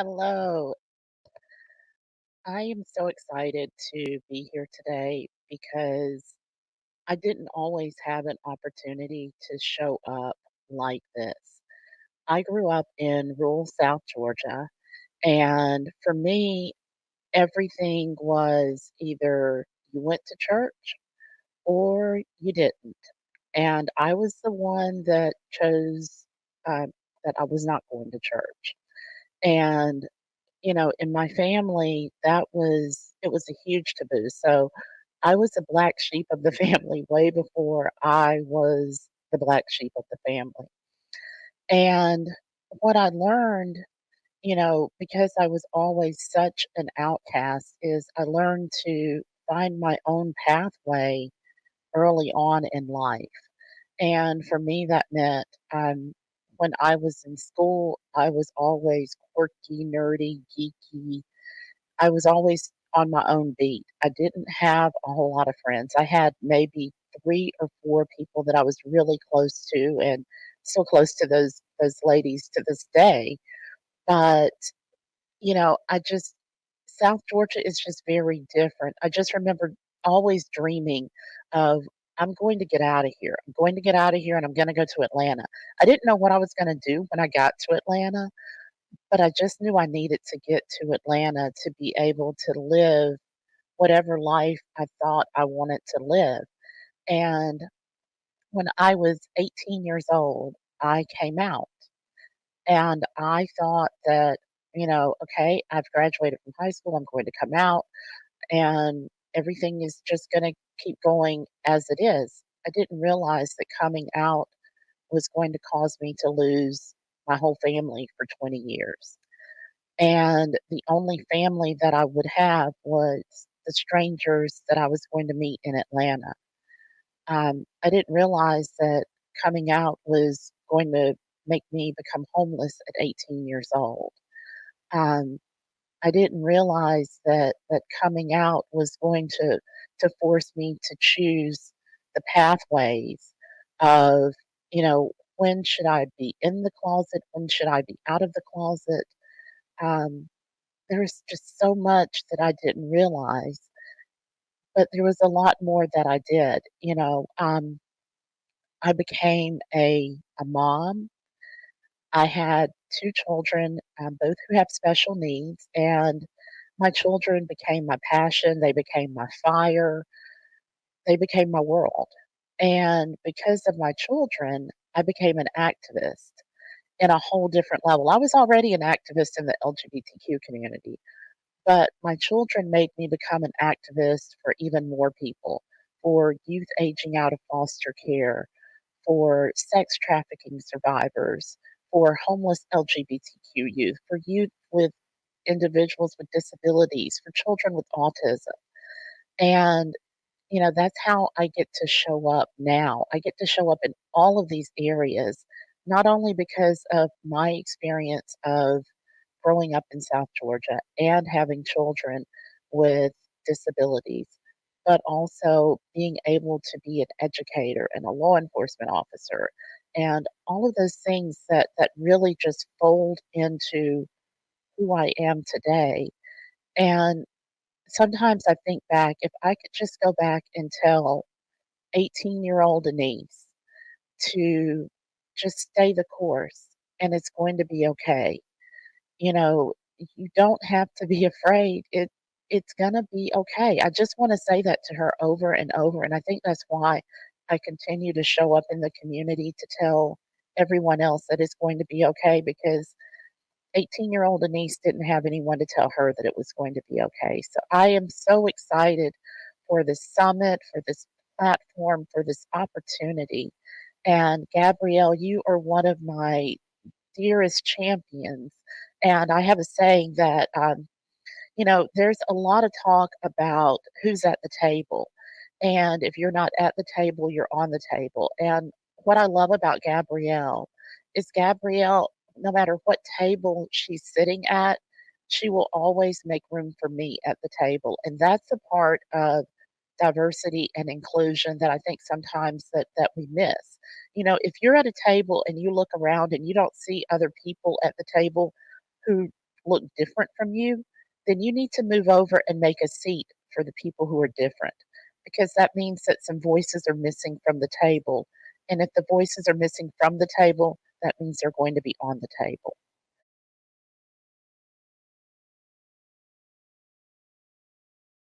Hello. I am so excited to be here today because I didn't always have an opportunity to show up like this. I grew up in rural South Georgia, and for me, everything was either you went to church or you didn't. And I was the one that chose that I was not going to church. And in my family, it was a huge taboo. So I was a black sheep of the family way before I was the black sheep of the family. And what I learned, because I was always such an outcast, is I learned to find my own pathway early on in life. And for me, that meant when I was in school, I was always quirky, nerdy, geeky. I was always on my own beat. I didn't have a whole lot of friends. I had maybe 3 or 4 people that I was really close to and still close to those ladies to this day. But, I just South Georgia is just very different. I just remember always dreaming of, "I'm going to get out of here. I'm going to get out of here, and I'm gonna go to Atlanta." I didn't know what I was gonna do when I got to Atlanta, but I just knew I needed to get to Atlanta to be able to live whatever life I thought I wanted to live. And when I was 18 years old, I came out and I thought that, okay, I've graduated from high school, I'm going to come out and everything is just going to keep going as it is. I didn't realize that coming out was going to cause me to lose my whole family for 20 years. And the only family that I would have was the strangers that I was going to meet in Atlanta. I didn't realize that coming out was going to make me become homeless at 18 years old. Um, I didn't realize that coming out was going to force me to choose the pathways of, when should I be in the closet? When should I be out of the closet? Um, There's just so much that I didn't realize, but there was a lot more that I did. I became a mom. I had 2 children, both who have special needs, and my children became my passion. They became my fire. They became my world. And because of my children, I became an activist in a whole different level. I was already an activist in the LGBTQ community, but my children made me become an activist for even more people, for youth aging out of foster care, for sex trafficking survivors, for homeless LGBTQ youth, for youth with individuals with disabilities, for children with autism. And, that's how I get to show up now. I get to show up in all of these areas, not only because of my experience of growing up in South Georgia and having children with disabilities, but also being able to be an educator and a law enforcement officer and all of those things that really just fold into who I am today. And sometimes I think back, if I could just go back and tell 18-year-old Annise to just stay the course and it's going to be okay. You know, you don't have to be afraid. It's gonna be okay. I just wanna say that to her over and over, and I think that's why I continue to show up in the community to tell everyone else that it's going to be okay because 18-year-old Denise didn't have anyone to tell her that it was going to be okay. So I am so excited for this summit, for this platform, for this opportunity. And Gabrielle, you are one of my dearest champions. And I have a saying that, there's a lot of talk about who's at the table. And if you're not at the table, you're on the table. And what I love about Gabrielle is Gabrielle, no matter what table she's sitting at, she will always make room for me at the table. And that's a part of diversity and inclusion that I think sometimes that we miss. If you're at a table and you look around and you don't see other people at the table who look different from you, then you need to move over and make a seat for the people who are different, because that means that some voices are missing from the table. And if the voices are missing from the table, that means they're going to be on the table.